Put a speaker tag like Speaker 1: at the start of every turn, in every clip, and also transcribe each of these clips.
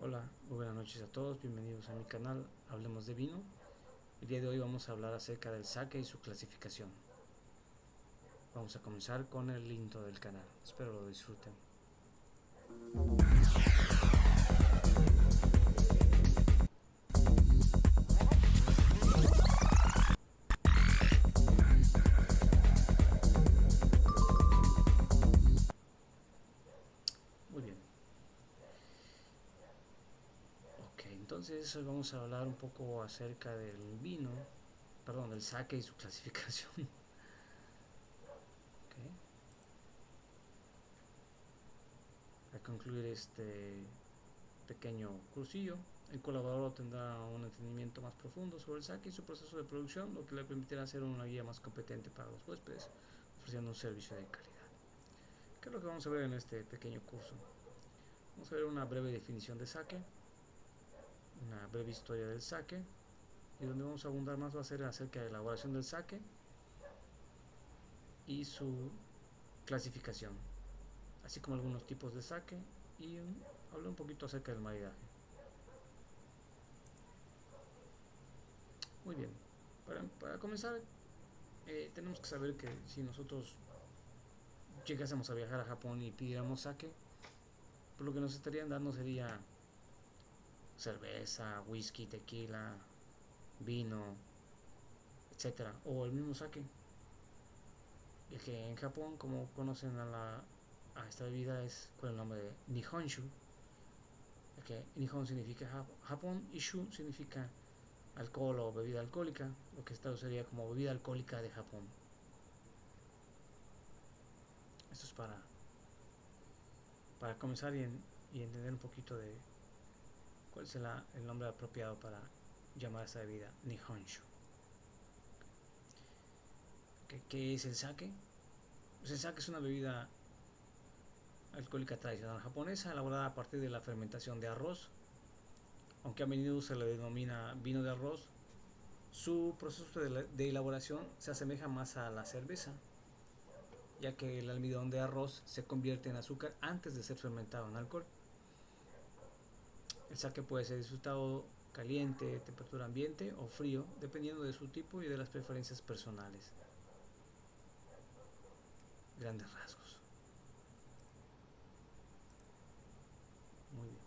Speaker 1: Hola, muy buenas noches a todos, bienvenidos a mi canal Hablemos de Vino. El día de hoy vamos a hablar acerca del sake y su clasificación. Vamos a comenzar con el intro del canal, espero lo disfruten. Muy bien. Ok, entonces hoy vamos a hablar un poco acerca del vino, perdón, del sake y su clasificación. Okay. Para concluir este pequeño cursillo, el colaborador tendrá un entendimiento más profundo sobre el sake y su proceso de producción, lo que le permitirá ser una guía más competente para los huéspedes, ofreciendo un servicio de calidad. ¿Qué es lo que vamos a ver en este pequeño curso? Vamos a ver una breve definición de sake, una breve historia del sake, y donde vamos a abundar más va a ser acerca de la elaboración del sake y su clasificación, así como algunos tipos de sake y hablar un poquito acerca del maridaje. Muy bien, para comenzar tenemos que saber que si nosotros llegásemos a viajar a Japón y pidiéramos sake, pues lo que nos estarían dando sería cerveza, whisky, tequila, vino, etcétera, o el mismo sake. Y que en Japón, como conocen a esta bebida, es con el nombre de Nihonshu, que Nihon significa Japón y Shu significa alcohol o bebida alcohólica, lo que se traduciría como bebida alcohólica de Japón. Esto es para comenzar y entender un poquito de cuál es el nombre apropiado para llamar a esta bebida Nihonshu. ¿Qué es el sake? Pues el sake es una bebida alcohólica tradicional japonesa elaborada a partir de la fermentación de arroz, aunque a menudo se le denomina vino de arroz. Su proceso de elaboración se asemeja más a la cerveza, ya que el almidón de arroz se convierte en azúcar antes de ser fermentado en alcohol. El sake puede ser disfrutado caliente, temperatura ambiente o frío, dependiendo de su tipo y de las preferencias personales. Grandes rasgos. Muy bien.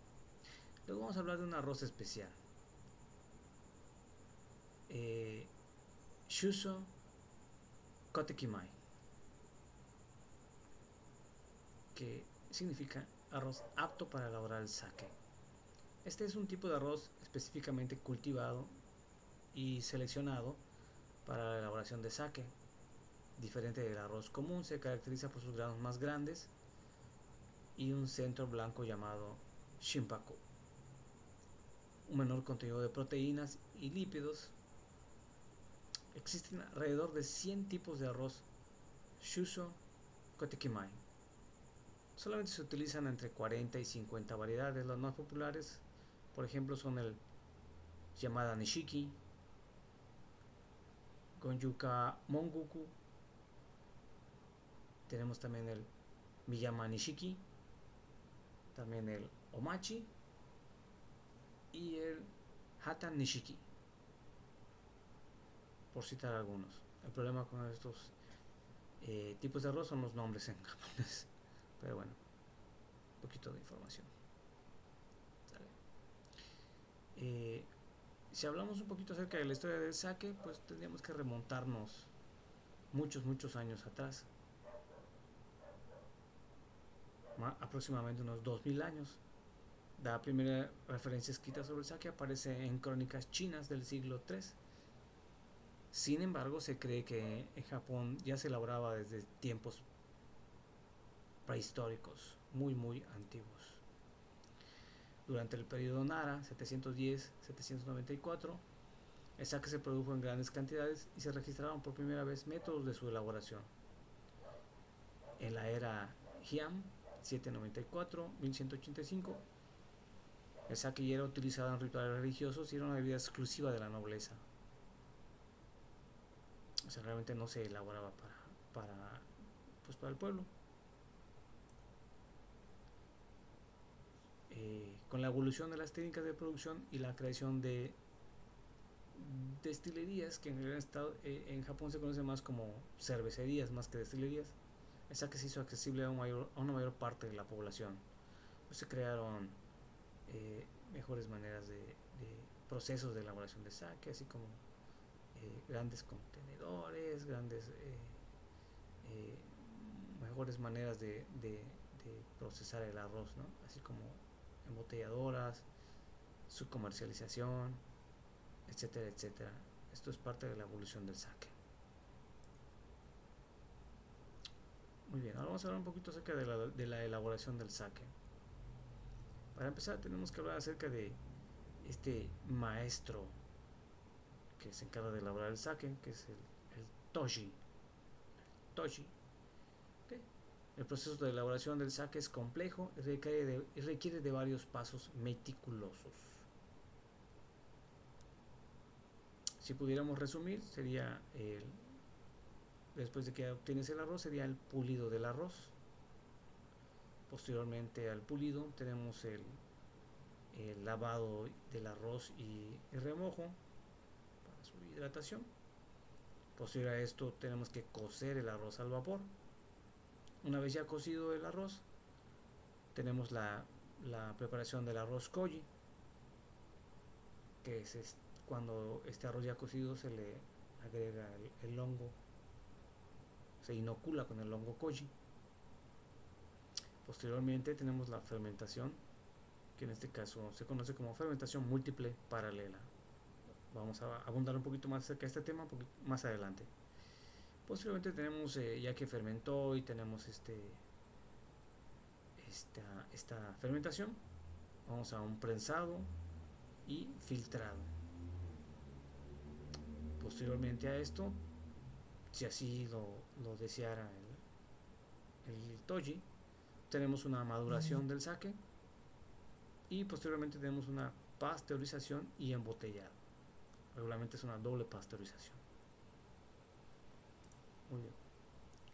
Speaker 1: Luego vamos a hablar de un arroz especial. Shuso Kotekimai, que significa arroz apto para elaborar el sake. Este es un tipo de arroz específicamente cultivado y seleccionado para la elaboración de sake. Diferente del arroz común, se caracteriza por sus granos más grandes y un centro blanco llamado shimpaku, un menor contenido de proteínas y lípidos. Existen alrededor de 100 tipos de arroz Shuso Kotekimai. Solamente se utilizan entre 40 y 50 variedades. Las más populares, por ejemplo, son el Yamada Nishiki, Gonjuka Mongoku. Tenemos también el Miyama Nishiki, también el Omachi y el Hatan Nishiki, por citar algunos. El problema con estos tipos de arroz son los nombres en japonés. Pero bueno, un poquito de información. Eh, si hablamos un poquito acerca de la historia del sake, pues tendríamos que remontarnos muchos años atrás, aproximadamente unos 2000 años. La primera referencia escrita sobre el sake aparece en crónicas chinas del siglo III. Sin embargo, se cree que en Japón ya se elaboraba desde tiempos prehistóricos, muy antiguos. Durante el periodo Nara, 710-794, el sake se produjo en grandes cantidades y se registraron por primera vez métodos de su elaboración. En la era Heian, 794-1185, el sake ya era utilizado en rituales religiosos y era una bebida exclusiva de la nobleza. O sea, realmente no se elaboraba para el pueblo. con la evolución de las técnicas de producción y la creación de destilerías, que en realidad en Japón se conoce más como cervecerías más que destilerías, el sake se hizo accesible a una mayor parte de la población. Pues se crearon mejores maneras de procesos de elaboración de sake, así como grandes contenedores, eh, mejores maneras de procesar el arroz, ¿no? Así como embotelladoras, su comercialización, etcétera, etcétera. Esto es parte de la evolución del sake. Muy bien, ahora vamos a hablar un poquito acerca de la elaboración del sake. Para empezar tenemos que hablar acerca de este maestro que se encarga de elaborar el sake, que es el toji. Toji. ¿Okay? El proceso de elaboración del sake es complejo y requiere de varios pasos meticulosos. Si pudiéramos resumir, sería después de que obtienes el arroz, sería el pulido del arroz. Posteriormente al pulido tenemos el lavado del arroz y el remojo para su hidratación. Posterior a esto tenemos que cocer el arroz al vapor. Una vez ya cocido el arroz, tenemos la preparación del arroz koji, que es cuando este arroz ya cocido se le agrega el hongo, se inocula con el hongo koji. Posteriormente tenemos la fermentación, que en este caso se conoce como fermentación múltiple paralela. Vamos a abundar un poquito más acerca de este tema más adelante. Posteriormente tenemos, ya que fermentó y tenemos esta fermentación, vamos a un prensado y filtrado. Posteriormente a esto, si así lo deseara el toji, tenemos una maduración del sake y posteriormente tenemos una pasteurización y embotellado. Regularmente es una doble pasteurización. Muy bien.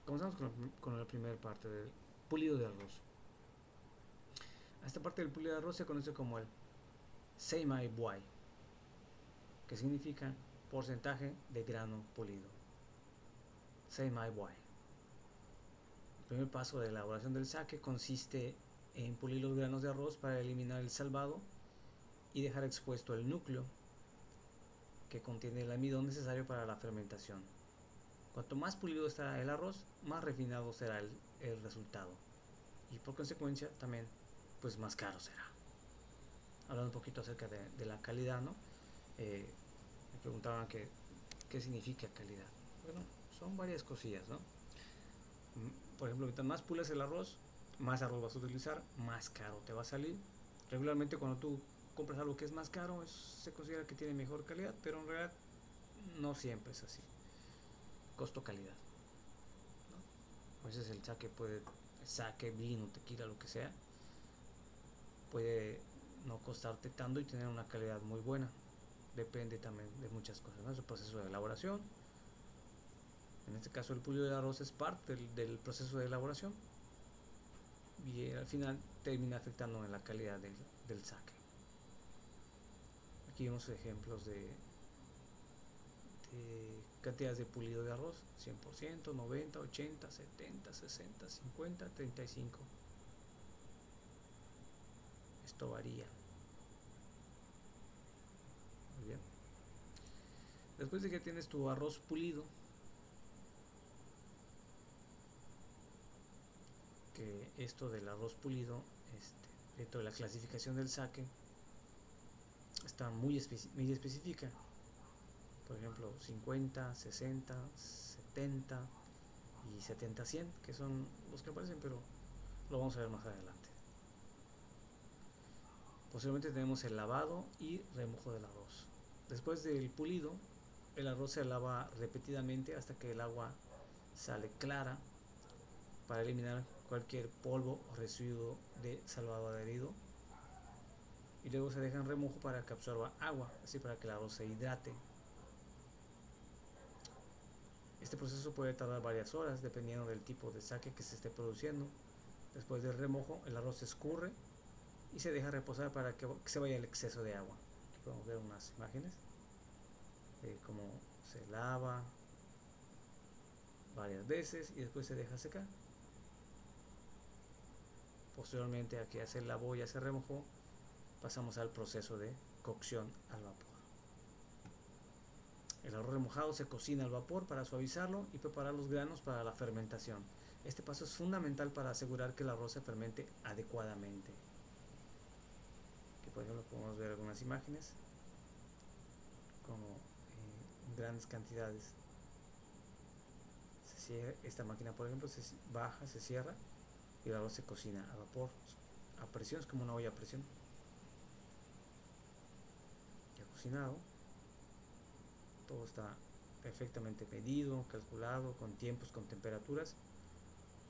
Speaker 1: Comenzamos con la primera parte del pulido de arroz. A esta parte del pulido de arroz se conoce como el seimai buai, que significa porcentaje de grano pulido. Seimai buai. El primer paso de elaboración del sake consiste en pulir los granos de arroz para eliminar el salvado y dejar expuesto el núcleo, que contiene el almidón necesario para la fermentación. Cuanto más pulido estará el arroz, más refinado será el resultado y por consecuencia también pues más caro será. Hablando un poquito acerca de la calidad, ¿no? Me preguntaban qué significa calidad. Bueno, son varias cosillas, ¿no? Por ejemplo, mientras más pules el arroz, más arroz vas a utilizar, más caro te va a salir. Regularmente cuando tú compras algo que es más caro, se considera que tiene mejor calidad, pero en realidad no siempre es así. Costo-calidad, ¿no? A veces el sake, vino, tequila, lo que sea, puede no costarte tanto y tener una calidad muy buena. Depende también de muchas cosas, ¿no? Es el proceso de elaboración. En este caso el pulido de arroz es parte del proceso de elaboración y al final termina afectando en la calidad del sake. Aquí vemos ejemplos de cantidades de pulido de arroz: 100%, 90, 80, 70, 60, 50, 35. Esto varía. Muy bien. Después de que tienes tu arroz pulido, que esto del arroz pulido, dentro de la clasificación del sake, está muy específica. Por ejemplo, 50, 60, 70 y 70-100, que son los que aparecen, pero lo vamos a ver más adelante. Posteriormente tenemos el lavado y remojo del arroz. Después del pulido, el arroz se lava repetidamente hasta que el agua sale clara para eliminar cualquier polvo o residuo de salvado adherido, y luego se deja en remojo para que absorba agua, así para que el arroz se hidrate. Este proceso puede tardar varias horas dependiendo del tipo de sake que se esté produciendo. Después del remojo, el arroz se escurre y se deja reposar para que se vaya el exceso de agua. Aquí podemos ver unas imágenes de cómo se lava varias veces y después se deja secar. Posteriormente a que ya se lavó, ya se remojó, pasamos al proceso de cocción al vapor. El arroz remojado se cocina al vapor para suavizarlo y preparar los granos para la fermentación. Este paso es fundamental para asegurar que el arroz se fermente adecuadamente. Aquí por ejemplo podemos ver algunas imágenes como en grandes cantidades. Esta máquina por ejemplo se baja, se cierra y el arroz se cocina a vapor, a presión, es como una olla a presión. Ya cocinado, todo está perfectamente medido, calculado, con tiempos, con temperaturas,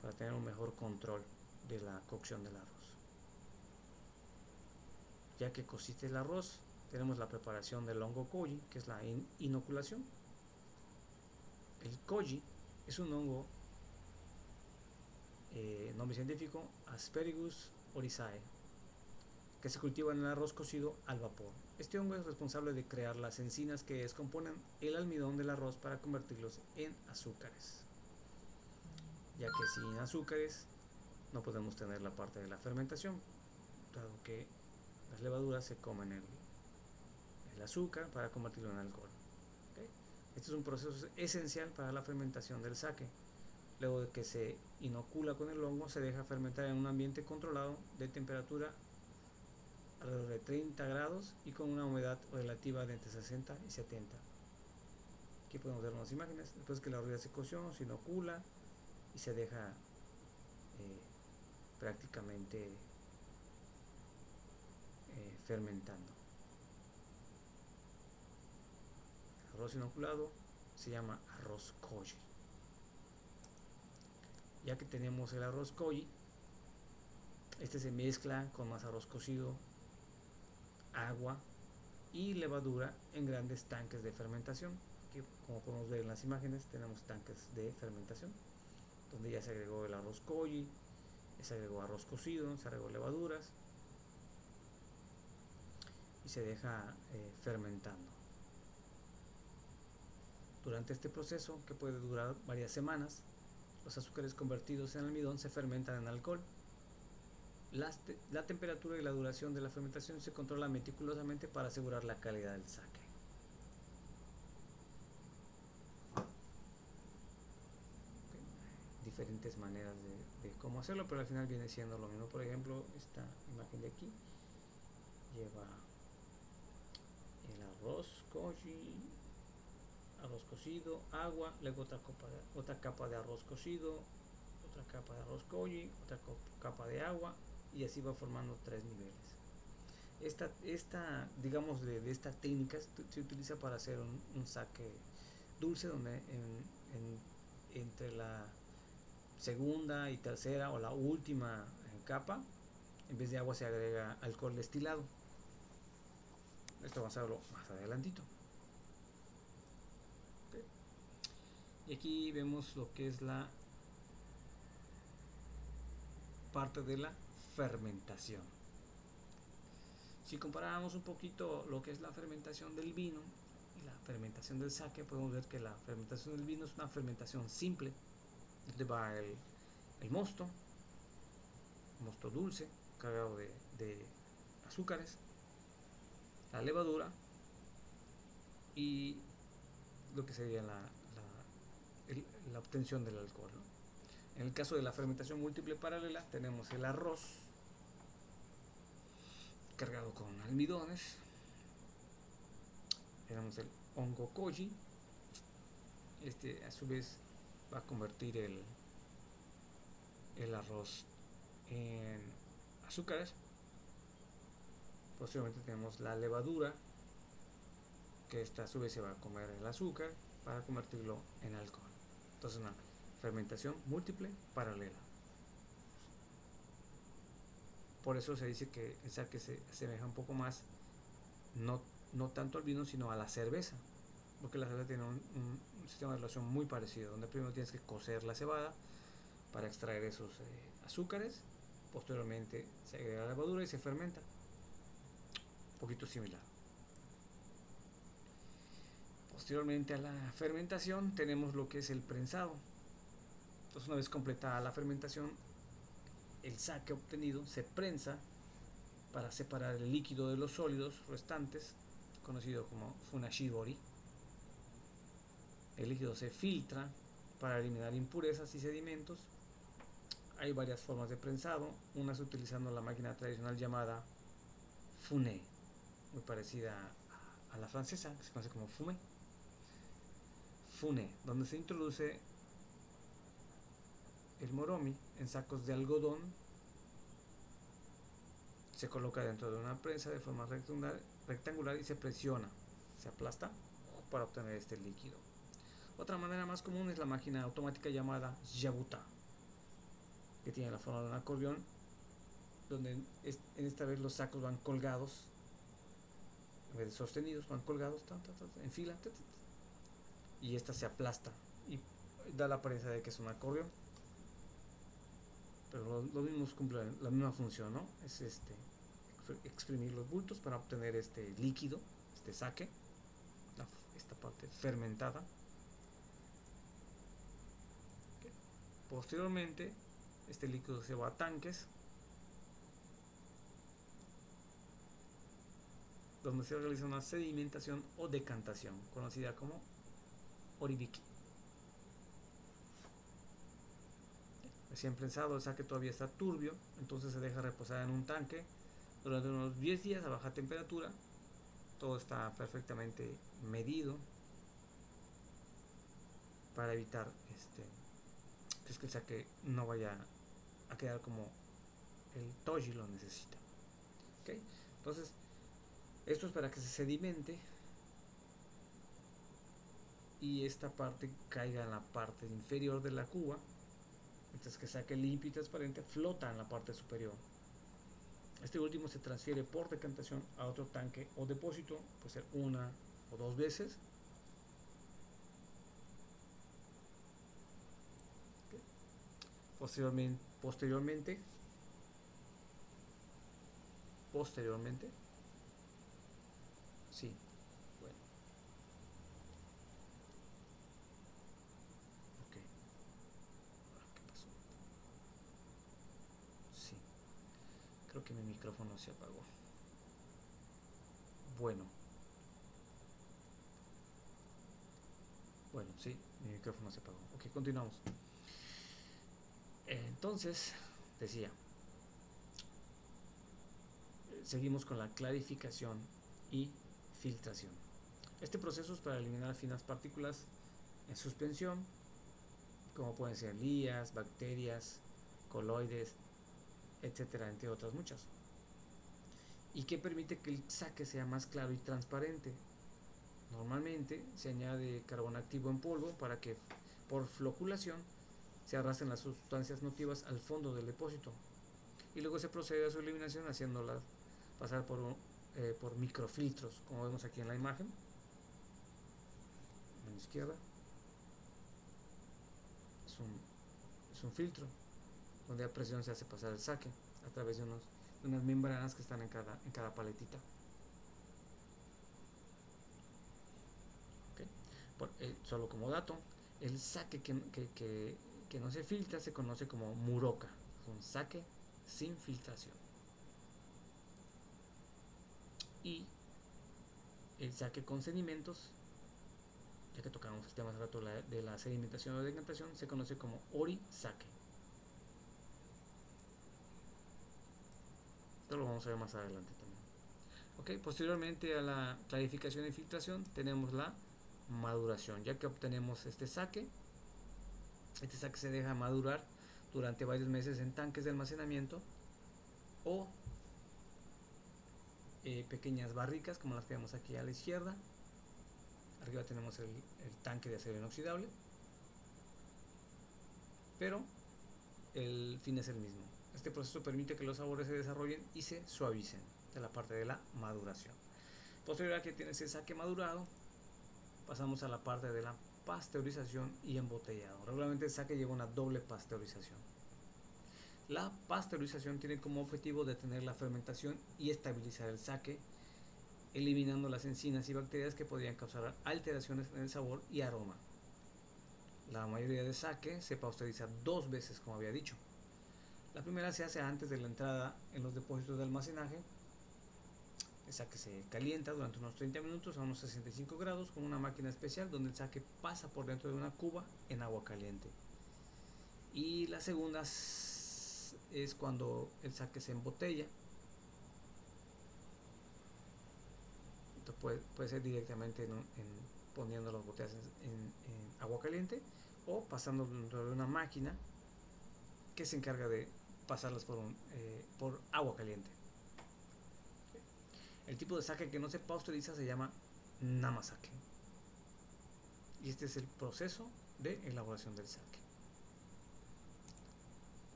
Speaker 1: para tener un mejor control de la cocción del arroz. Ya que cociste el arroz, tenemos la preparación del hongo koji, que es la inoculación. El koji es un hongo, nombre científico Aspergillus oryzae, que se cultiva en el arroz cocido al vapor. Este hongo es responsable de crear las enzimas que descomponen el almidón del arroz para convertirlos en azúcares, ya que sin azúcares no podemos tener la parte de la fermentación, dado que las levaduras se comen el azúcar para convertirlo en alcohol. ¿Okay? Este es un proceso esencial para la fermentación del sake. Luego de que se inocula con el hongo, se deja fermentar en un ambiente controlado de temperatura alrededor de 30 grados y con una humedad relativa de entre 60 y 70. Aquí podemos ver unas imágenes. Después que la arroz se coció, se inocula y se deja prácticamente fermentando. El arroz inoculado se llama arroz koji. Ya que tenemos el arroz koji, este se mezcla con más arroz cocido, agua y levadura en grandes tanques de fermentación. Aquí, como podemos ver en las imágenes, tenemos tanques de fermentación donde ya se agregó el arroz koji, se agregó arroz cocido, se agregó levaduras y se deja fermentando. Durante este proceso, que puede durar varias semanas, los azúcares convertidos en almidón se fermentan en alcohol. La temperatura y la duración de la fermentación se controla meticulosamente para asegurar la calidad del sake. Diferentes maneras de cómo hacerlo, pero al final viene siendo lo mismo. Por ejemplo, esta imagen de aquí lleva el arroz koji, arroz cocido, agua, luego otra capa de arroz cocido, otra capa de arroz koji, otra capa de agua, y así va formando 3 niveles. Esta digamos de esta técnica se utiliza para hacer un sake dulce, donde entre la segunda y tercera o la última capa, en vez de agua se agrega alcohol destilado. Esto vamos a verlo más adelantito. Okay. Y aquí vemos lo que es la parte de la fermentación. Si comparamos un poquito lo que es la fermentación del vino y la fermentación del sake, podemos ver que la fermentación del vino es una fermentación simple, donde va el mosto dulce cargado de azúcares, la levadura y lo que sería la obtención del alcohol, ¿no? En el caso de la fermentación múltiple paralela, tenemos el arroz cargado con almidones, tenemos el hongo koji. Este a su vez va a convertir el arroz en azúcares. Posteriormente tenemos la levadura, que esta a su vez se va a comer el azúcar para convertirlo en alcohol. Entonces una fermentación múltiple paralela. Por eso se dice que el sake se asemeja un poco más, no tanto al vino, sino a la cerveza, porque la cerveza tiene un sistema de relación muy parecido, donde primero tienes que cocer la cebada para extraer esos azúcares, Posteriormente se agrega la levadura y se fermenta. Un poquito similar. Posteriormente a la fermentación tenemos lo que es el prensado. Entonces, una vez completada la fermentación, el sake obtenido se prensa para separar el líquido de los sólidos restantes, conocido como funashibori. El líquido se filtra para eliminar impurezas y sedimentos. Hay varias formas de prensado, unas utilizando la máquina tradicional llamada fune, muy parecida a la francesa, que se conoce como fune, donde se introduce el moromi en sacos de algodón, se coloca dentro de una prensa de forma rectangular y se presiona, se aplasta para obtener este líquido. Otra manera más común es la máquina automática llamada yabuta, que tiene la forma de un acordeón, donde en esta vez los sacos van colgados, en vez de sostenidos, van colgados en fila, y esta se aplasta y da la apariencia de que es un acordeón, pero lo mismo cumple la misma función, ¿no? Es exprimir los bultos para obtener este líquido, este sake, esta parte fermentada. Okay. Posteriormente, este líquido se va a tanques, donde se realiza una sedimentación o decantación, conocida como oribiki. Recién prensado, el sake todavía está turbio, entonces se deja reposar en un tanque durante unos 10 días a baja temperatura. Todo está perfectamente medido para evitar que el sake no vaya a quedar como el toji lo necesita. ¿Okay? Entonces, esto es para que se sedimente y esta parte caiga en la parte inferior de la cuba, mientras que el sake limpio y transparente flota en la parte superior. Este último se transfiere por decantación a otro tanque o depósito, puede ser una o dos veces. Okay. Posteriormente, sí, bueno, ok, ¿qué pasó? Sí, creo que mi micrófono se apagó. Bueno, sí, mi micrófono se apagó. Ok, continuamos. Entonces, decía, seguimos con la clarificación y filtración. Este proceso es para eliminar finas partículas en suspensión, como pueden ser lías, bacterias, coloides, etcétera, entre otras muchas. Y que permite que el sake sea más claro y transparente. Normalmente se añade carbón activo en polvo para que por floculación se arrastren las sustancias nocivas al fondo del depósito y luego se procede a su eliminación haciéndolas pasar por microfiltros, como vemos aquí en la imagen a la izquierda. Es un filtro donde a presión se hace pasar el sake a través de unas membranas que están en cada paletita. Okay. Solo como dato, el sake que no se filtra se conoce como muroka, es un sake sin filtración. Y el sake con sedimentos, ya que tocamos el tema hace rato de la sedimentación o decantación, se conoce como ori sake. Esto lo vamos a ver más adelante también. Okay. Posteriormente a la clarificación y filtración tenemos la maduración, ya que obtenemos este sake se deja madurar durante varios meses en tanques de almacenamiento o pequeñas barricas como las que vemos aquí a la izquierda. Arriba tenemos el tanque de acero inoxidable, pero el fin es el mismo. Este proceso permite que los sabores se desarrollen y se suavicen de la parte de la maduración. Posterior a que tienes el sake madurado, pasamos a la parte de la pasteurización y embotellado. Regularmente el sake lleva una doble pasteurización. La pasteurización tiene como objetivo detener la fermentación y estabilizar el sake, eliminando las enzimas y bacterias que podrían causar alteraciones en el sabor y aroma. La mayoría de sake se pasteuriza 2 veces, como había dicho. La primera se hace antes de la entrada en los depósitos de almacenaje. El sake se calienta durante unos 30 minutos a unos 65 grados con una máquina especial donde el sake pasa por dentro de una cuba en agua caliente. Y la segunda es cuando el sake se embotella. Esto puede ser directamente poniendo las botellas en agua caliente o pasando dentro de una máquina que se encarga de pasarlas por agua caliente. El tipo de sake que no se pasteuriza se llama namasake. Y este es el proceso de elaboración del sake.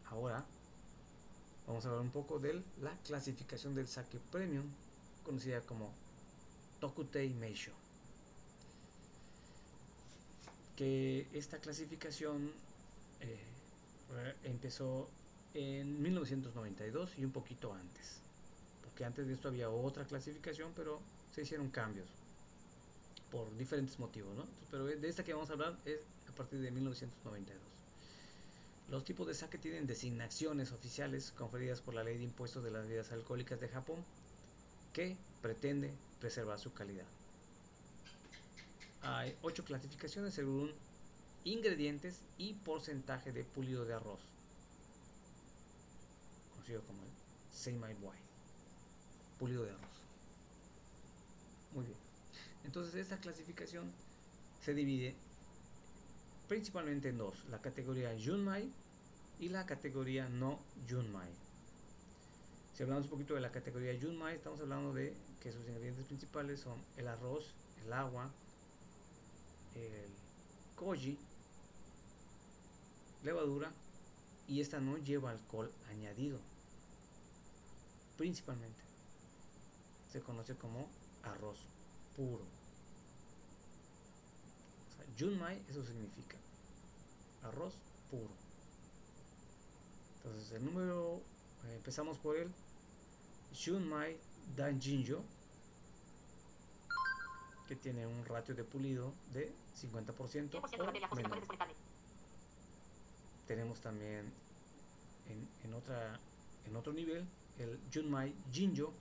Speaker 1: Ahora vamos a hablar un poco de la clasificación del sake premium, conocida como Tokutei Meisho. Que esta clasificación empezó en 1992 y un poquito antes, porque antes de esto había otra clasificación, pero se hicieron cambios por diferentes motivos, ¿no? Pero de esta que vamos a hablar es a partir de 1992. Los tipos de sake tienen designaciones oficiales conferidas por la Ley de Impuestos de las Bebidas Alcohólicas de Japón, que pretende preservar su calidad. Hay 8 clasificaciones según ingredientes y porcentaje de pulido de arroz, conocido como el Seimai Wai, pulido de arroz. Muy bien. Entonces esta clasificación se divide principalmente en dos: la categoría Junmai y la categoría no Junmai. Si hablamos un poquito de la categoría Junmai, estamos hablando de que sus ingredientes principales son el arroz, el agua, el koji, levadura, y esta no lleva alcohol añadido. Principalmente se conoce como arroz puro. O sea, Junmai, eso significa arroz puro. Entonces el número, empezamos por el Junmai Danjinjo, que tiene un ratio de pulido de 50% o menor. Tenemos también en otro nivel el Junmai Jinjo,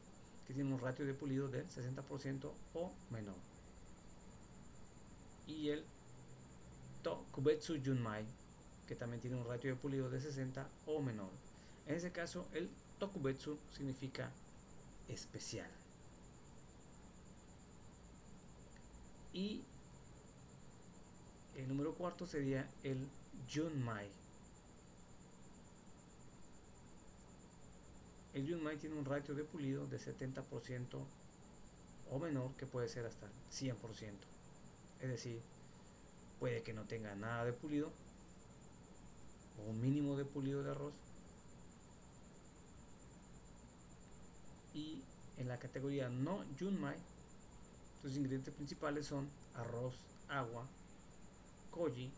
Speaker 1: que tiene un ratio de pulido del 60% o menor. Y el Tokubetsu Junmai, que también tiene un ratio de pulido de 60 o menor. En ese caso, el Tokubetsu significa especial. Y el número cuarto sería el Junmai. El Junmai tiene un ratio de pulido de 70% o menor, que puede ser hasta 100%. Es decir, puede que no tenga nada de pulido o un mínimo de pulido de arroz. Y en la categoría no Junmai, sus ingredientes principales son arroz, agua, koji,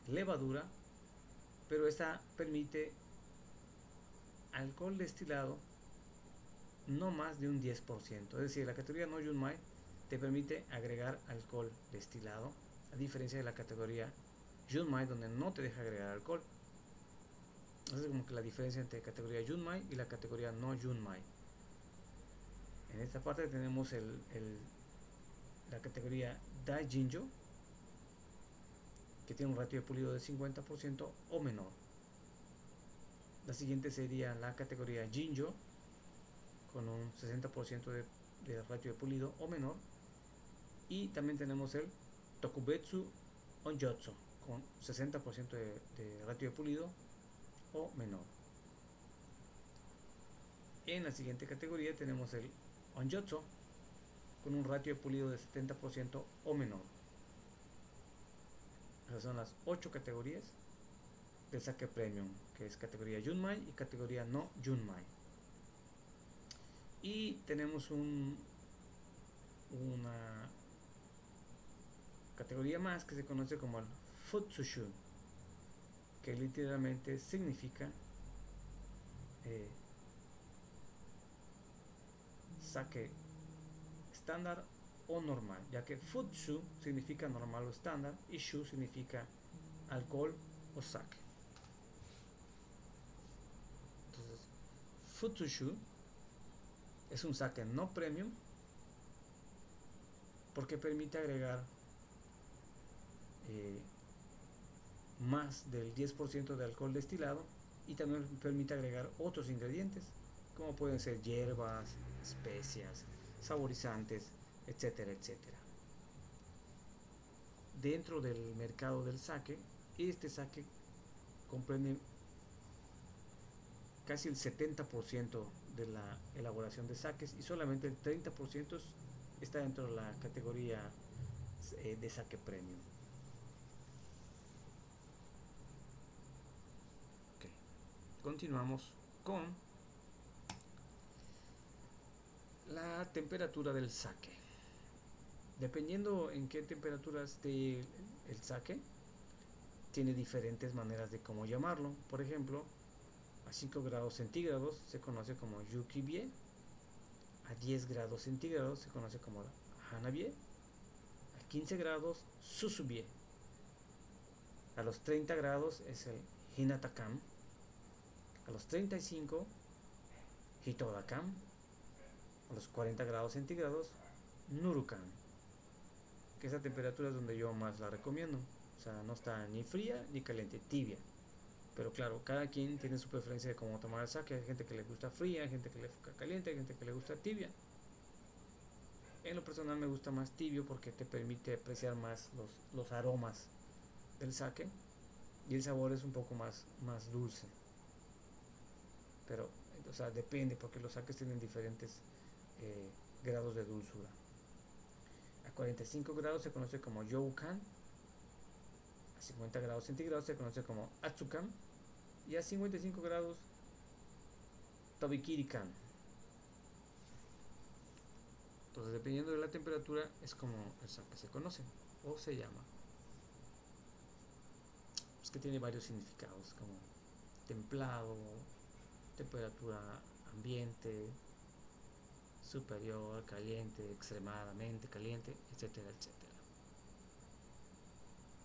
Speaker 1: levadura, pero esta permite alcohol destilado no más de un 10%. Es decir, la categoría no Junmai te permite agregar alcohol destilado, a diferencia de la categoría Junmai, donde no te deja agregar alcohol. Esa es como que la diferencia entre categoría Junmai y la categoría no Junmai. En esta parte tenemos la categoría Daijinjo, que tiene un ratio de pulido de 50% o menor. La siguiente sería la categoría Jinjo, con un 60% de ratio de pulido o menor. Y también tenemos el Tokubetsu Onjotsu, con 60% de ratio de pulido o menor. En la siguiente categoría tenemos el Onjotsu, con un ratio de pulido de 70% o menor. Esas son las 8 categorías del sake premium, que es categoría Junmai y categoría no Junmai. Y tenemos una categoría más que se conoce como el Futsushu, que literalmente significa eh, sake estándar o normal, ya que futsu significa normal o estándar y shu significa alcohol o sake. Entonces, futsushu es un sake no premium porque permite agregar más del 10% de alcohol destilado y también permite agregar otros ingredientes como pueden ser hierbas, especias, saborizantes, etcétera, etcétera. Dentro del mercado del sake, este sake comprende casi el 70% de la elaboración de sakes y solamente el 30% está dentro de la categoría de sake premium. Okay. Continuamos con la temperatura del sake. Dependiendo en qué temperatura esté el sake, tiene diferentes maneras de cómo llamarlo. Por ejemplo, a 5 grados centígrados se conoce como yukibie, a 10 grados centígrados se conoce como hanabie, a 15 grados susubie, a los 30 grados es el hinatakam, a los 35 hitodakam, a los 40 grados centígrados nurukan, que esa temperatura es donde yo más la recomiendo. O sea, no está ni fría ni caliente, tibia. Pero claro, cada quien tiene su preferencia de cómo tomar el sake. Hay gente que le gusta fría, hay gente que le gusta caliente, hay gente que le gusta tibia. En lo personal me gusta más tibio porque te permite apreciar más los aromas del sake y el sabor es un poco más dulce. Pero, o sea, depende porque los sakes tienen diferentes grados de dulzura. A 45 grados se conoce como youkan, a 50 grados centígrados se conoce como atsukan y a 55 grados tobikirikan. Entonces, dependiendo de la temperatura, es como el sake se conoce o se llama. Es que tiene varios significados, como templado, temperatura ambiente, superior, caliente, extremadamente caliente, etcétera, etcétera.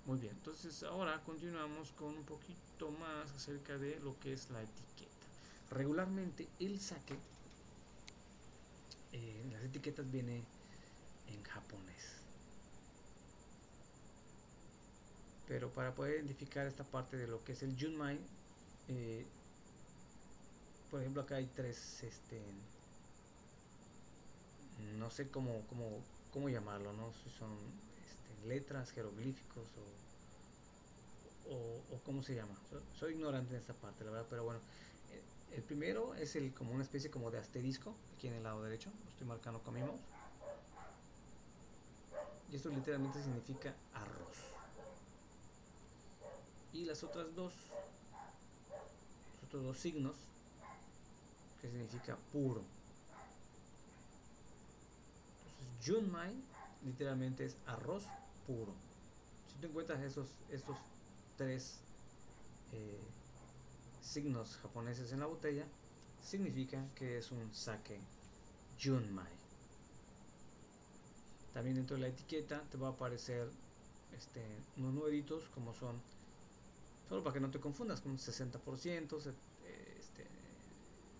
Speaker 1: Muy bien, entonces ahora continuamos con un poquito más acerca de lo que es la etiqueta. Regularmente el sake, en las etiquetas viene en japonés. Pero para poder identificar esta parte de lo que es el junmai, por ejemplo acá hay tres, no sé cómo llamarlo, no si son letras, jeroglíficos o cómo se llama. Soy ignorante en esta parte, la verdad, pero bueno. El primero es como una especie como de asterisco, aquí en el lado derecho, lo estoy marcando con mi mouse. Y esto literalmente significa arroz. Y los otros dos signos, que significa puro. Entonces, junmai literalmente es arroz puro. Si tú encuentras estos tres signos japoneses en la botella, significa que es un sake junmai. También dentro de la etiqueta te va a aparecer unos numeritos como son, solo para que no te confundas, con 60%,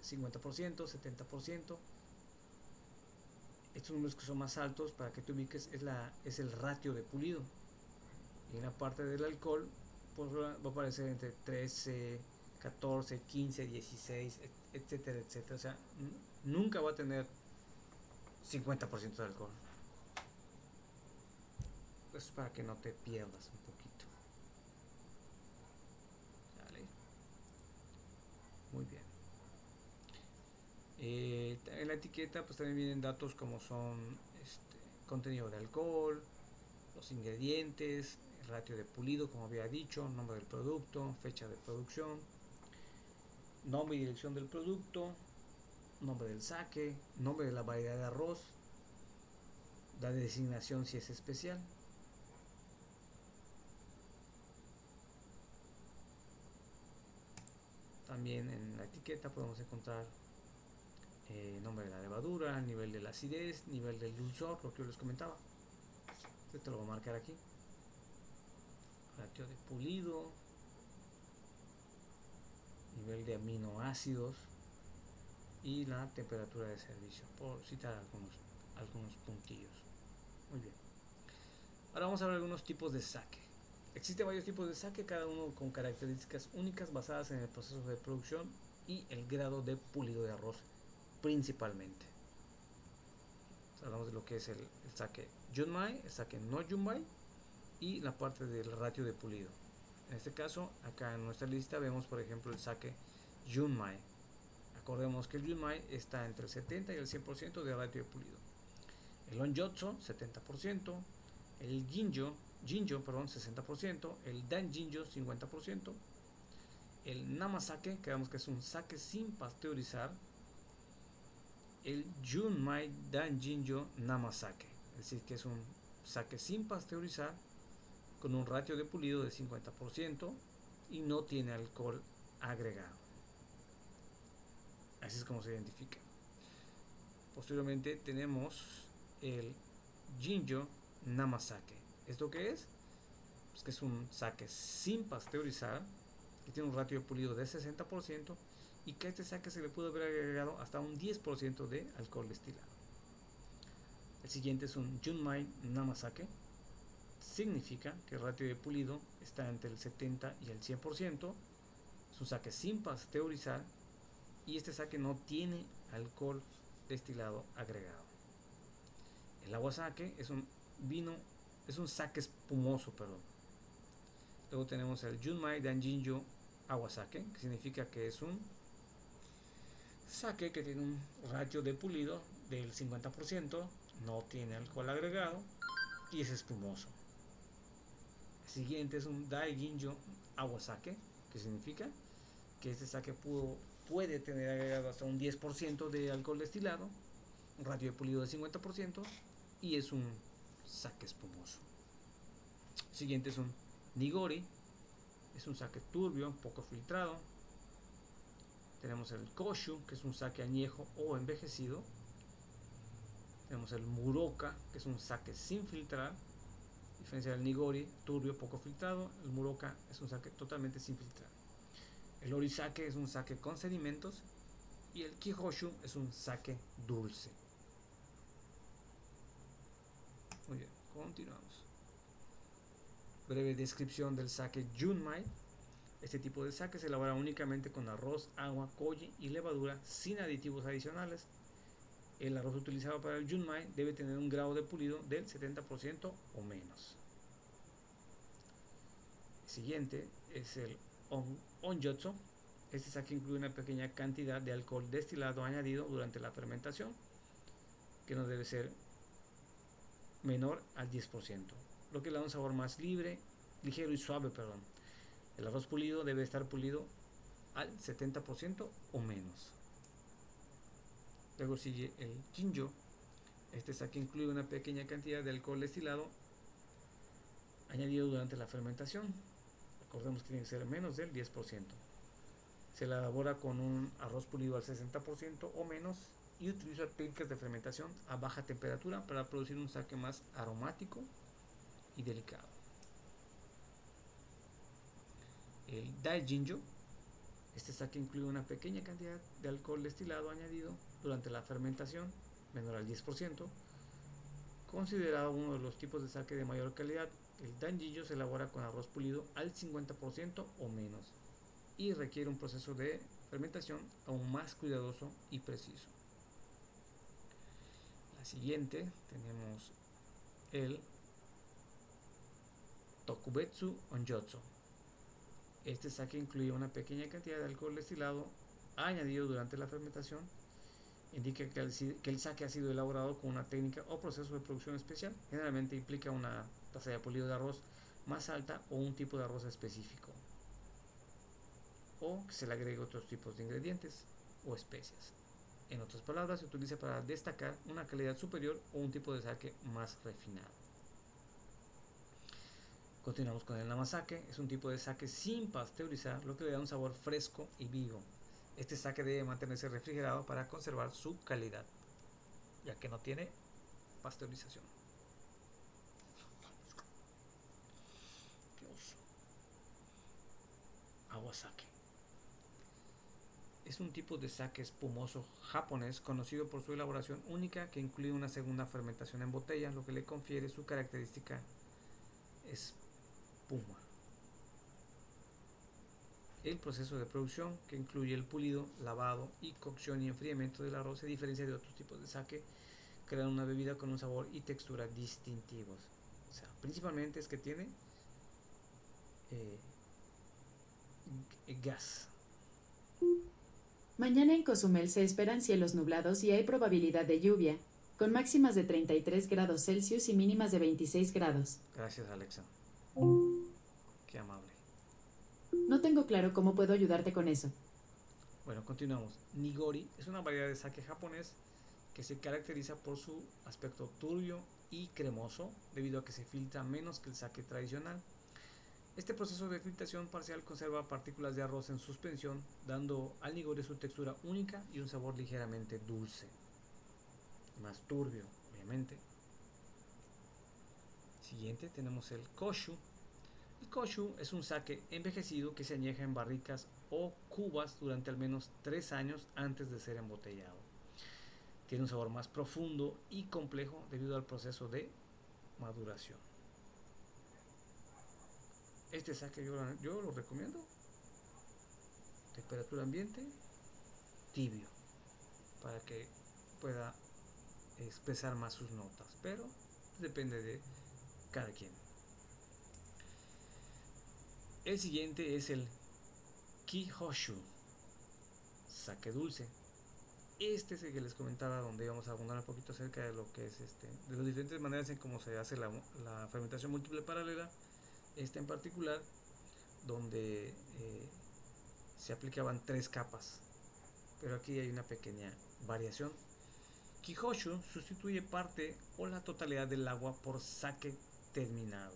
Speaker 1: 50%, 70%. Estos números que son más altos, para que te ubiques, es el ratio de pulido. Y en la parte del alcohol, pues va a aparecer entre 13, 14, 15, 16, etcétera, etcétera. O sea, nunca va a tener 50% de alcohol. Pues para que no te pierdas un poquito. Dale. Muy bien. En la etiqueta pues también vienen datos como son contenido de alcohol, los ingredientes, el ratio de pulido como había dicho, nombre del producto, fecha de producción, nombre y dirección del producto, nombre del sake, nombre de la variedad de arroz, la designación si es especial. También en la etiqueta podemos encontrar nombre de la levadura, nivel de la acidez, nivel del dulzor, lo que yo les comentaba. Esto lo voy a marcar aquí. Ratio de pulido, nivel de aminoácidos y la temperatura de servicio, por citar algunos puntillos. Muy bien. Ahora vamos a ver algunos tipos de sake. Existen varios tipos de sake, cada uno con características únicas basadas en el proceso de producción y el grado de pulido de arroz principalmente. Hablamos de lo que es el sake Junmai, el sake no Junmai y la parte del ratio de pulido. En este caso, acá en nuestra lista vemos por ejemplo el sake Junmai. Acordemos que el Junmai está entre el 70 y el 100% de ratio de pulido. El Onjotso 70%, el Jinjo 60%, el Danjinjo 50%, el Namasake, que vemos que es un sake sin pasteurizar, el Junmai Danjinjo Namasake, es decir, que es un sake sin pasteurizar con un ratio de pulido de 50% y no tiene alcohol agregado. Así es como se identifica. Posteriormente tenemos el Jinjo Namasake. ¿Esto qué es? Pues que es un sake sin pasteurizar, que tiene un ratio de pulido de 60% y que a este sake se le puede haber agregado hasta un 10% de alcohol destilado. El siguiente es un Junmai Namasake. Significa que el ratio de pulido está entre el 70 y el 100%. Es un sake sin pasteurizar y este sake no tiene alcohol destilado agregado. El Awasake es un sake espumoso, perdón. Luego tenemos el Junmai Danjinjo Awasake, que significa que es un sake que tiene un ratio de pulido del 50%, no tiene alcohol agregado y es espumoso. El siguiente es un Daijinjo Awasake, que significa que este sake puede tener agregado hasta un 10% de alcohol destilado, un ratio de pulido de 50% y es un sake espumoso. El siguiente es un Nigori, es un sake turbio, poco filtrado. Tenemos el Koshu, que es un sake añejo o envejecido. Tenemos el Muroka, que es un sake sin filtrar. A diferencia del Nigori, turbio, poco filtrado, el Muroka es un sake totalmente sin filtrar. El Orisake es un sake con sedimentos y el Kihoshu es un sake dulce. Muy bien, continuamos. Breve descripción del sake Junmai. Este tipo de sake se elabora únicamente con arroz, agua, koji y levadura sin aditivos adicionales. El arroz utilizado para el Junmai debe tener un grado de pulido del 70% o menos. El siguiente es el Onjotso. Este sake incluye una pequeña cantidad de alcohol destilado añadido durante la fermentación, que no debe ser menor al 10%, lo que le da un sabor más ligero y suave. El arroz pulido debe estar pulido al 70% o menos. Luego sigue el Jinjo. Este sake incluye una pequeña cantidad de alcohol destilado añadido durante la fermentación. Recordemos que tiene que ser menos del 10%. Se elabora con un arroz pulido al 60% o menos y utiliza técnicas de fermentación a baja temperatura para producir un sake más aromático y delicado. El Daijinjo. Este sake incluye una pequeña cantidad de alcohol destilado añadido durante la fermentación, menor al 10%. Considerado uno de los tipos de sake de mayor calidad, el Danjinjo se elabora con arroz pulido al 50% o menos y requiere un proceso de fermentación aún más cuidadoso y preciso. La siguiente tenemos el Tokubetsu Onjotso. Este sake incluye una pequeña cantidad de alcohol destilado añadido durante la fermentación. Indica que el sake ha sido elaborado con una técnica o proceso de producción especial. Generalmente implica una tasa de pulido de arroz más alta o un tipo de arroz específico, o que se le agregue otros tipos de ingredientes o especias. En otras palabras, se utiliza para destacar una calidad superior o un tipo de sake más refinado. Continuamos con el namasake. Es un tipo de sake sin pasteurizar, lo que le da un sabor fresco y vivo. Este sake debe mantenerse refrigerado para conservar su calidad, ya que no tiene pasteurización. Agua sake. Es un tipo de sake espumoso japonés conocido por su elaboración única que incluye una segunda fermentación en botella, lo que le confiere su característica espuma. El proceso de producción, que incluye el pulido, lavado y cocción y enfriamiento del arroz, se diferencia de otros tipos de sake, crean una bebida con un sabor y textura distintivos. O sea, principalmente es que tiene eh, gas.
Speaker 2: Mañana en Cozumel se esperan cielos nublados y hay probabilidad de lluvia, con máximas de 33 grados Celsius y mínimas de 26 grados.
Speaker 1: Gracias, Alexa. Qué amable.
Speaker 2: No tengo claro cómo puedo ayudarte con eso.
Speaker 1: Bueno, continuamos. Nigori es una variedad de sake japonés que se caracteriza por su aspecto turbio y cremoso, debido a que se filtra menos que el sake tradicional. Este proceso de filtración parcial conserva partículas de arroz en suspensión, dando al nigori su textura única y un sabor ligeramente dulce. Más turbio, obviamente. Siguiente tenemos el koshu. El koshu es un sake envejecido que se añeja en barricas o cubas durante al menos 3 años antes de ser embotellado. Tiene un sabor más profundo y complejo debido al proceso de maduración. Este sake yo lo recomiendo. Temperatura ambiente, tibio, para que pueda expresar más sus notas, pero depende de cada quien. El siguiente es el Kihoshu, sake dulce. Este es el que les comentaba, donde íbamos a abundar un poquito acerca de lo que es de las diferentes maneras en cómo se hace la fermentación múltiple paralela. Este en particular, donde se aplicaban 3 capas, pero aquí hay una pequeña variación. Kihoshu sustituye parte o la totalidad del agua por sake terminado.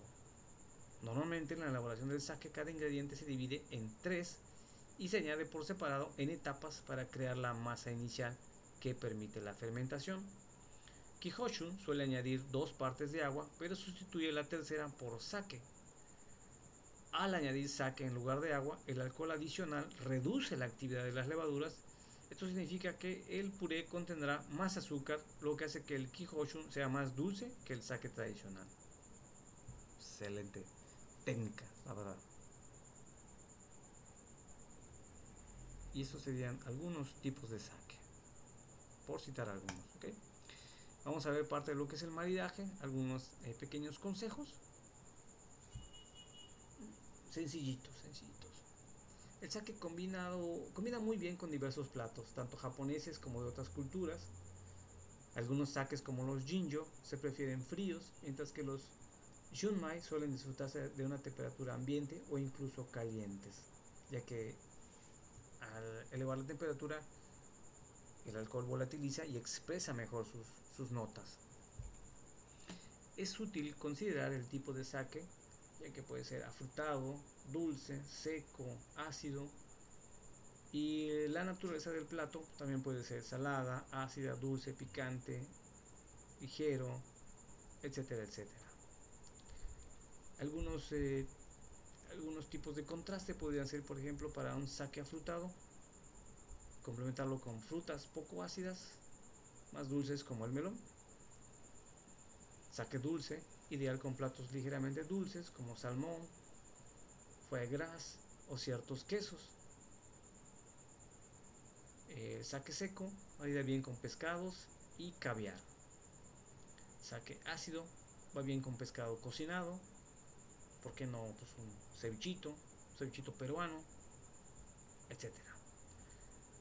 Speaker 1: Normalmente en la elaboración del sake cada ingrediente se divide en 3 y se añade por separado en etapas para crear la masa inicial que permite la fermentación. Kihoshu suele añadir 2 partes de agua, pero sustituye la tercera por sake. Al añadir sake en lugar de agua, el alcohol adicional reduce la actividad de las levaduras. Esto significa que el puré contendrá más azúcar, lo que hace que el Kihoshu sea más dulce que el sake tradicional. Excelente técnica, la verdad. Y estos serían algunos tipos de sake, por citar algunos. ¿Okay? Vamos a ver parte de lo que es el maridaje, algunos pequeños consejos. Sencillitos. El sake combina muy bien con diversos platos, tanto japoneses como de otras culturas. Algunos sakes como los jinjo se prefieren fríos, mientras que los junmai suelen disfrutarse de una temperatura ambiente o incluso calientes, ya que al elevar la temperatura el alcohol volatiliza y expresa mejor sus notas. Es útil considerar el tipo de sake, ya que puede ser afrutado, dulce, seco, ácido, y la naturaleza del plato también puede ser salada, ácida, dulce, picante, ligero, etcétera, etcétera. Algunos tipos de contraste podrían ser, por ejemplo, para un sake afrutado, complementarlo con frutas poco ácidas, más dulces como el melón. Sake dulce, ideal con platos ligeramente dulces como salmón, foie gras o ciertos quesos. Sake seco, va bien con pescados y caviar. Sake ácido, va bien con pescado cocinado, ¿por qué no? Pues un cevichito peruano, etcétera.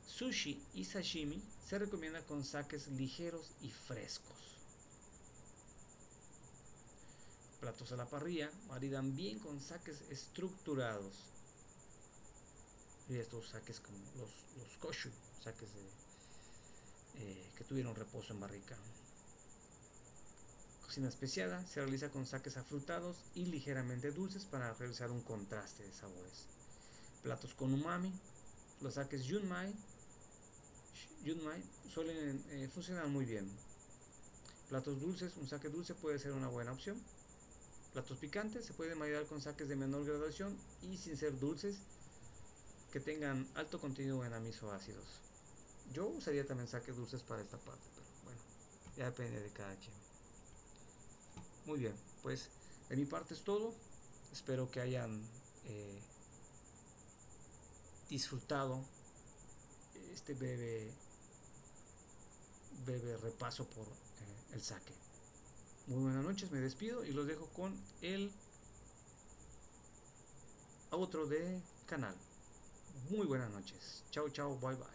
Speaker 1: Sushi y sashimi se recomienda con sakes ligeros y frescos. Platos a la parrilla maridan bien con sakes estructurados. Y estos sakes como los koshu, sakes que tuvieron reposo en barrica. cocina especiada se realiza con saques afrutados y ligeramente dulces para realizar un contraste de sabores. Platos con umami, los saques yunmai suelen funcionar muy bien. Platos dulces, un sake dulce puede ser una buena opción. Platos picantes se pueden maridar con saques de menor graduación y sin ser dulces que tengan alto contenido en aminoácidos. Yo usaría también saques dulces para esta parte, pero bueno, ya depende de cada quien. Muy bien, pues de mi parte es todo. Espero que hayan disfrutado este breve repaso por el sake. Muy buenas noches, me despido y los dejo con el outro de canal. Muy buenas noches. Chao, chao, bye bye.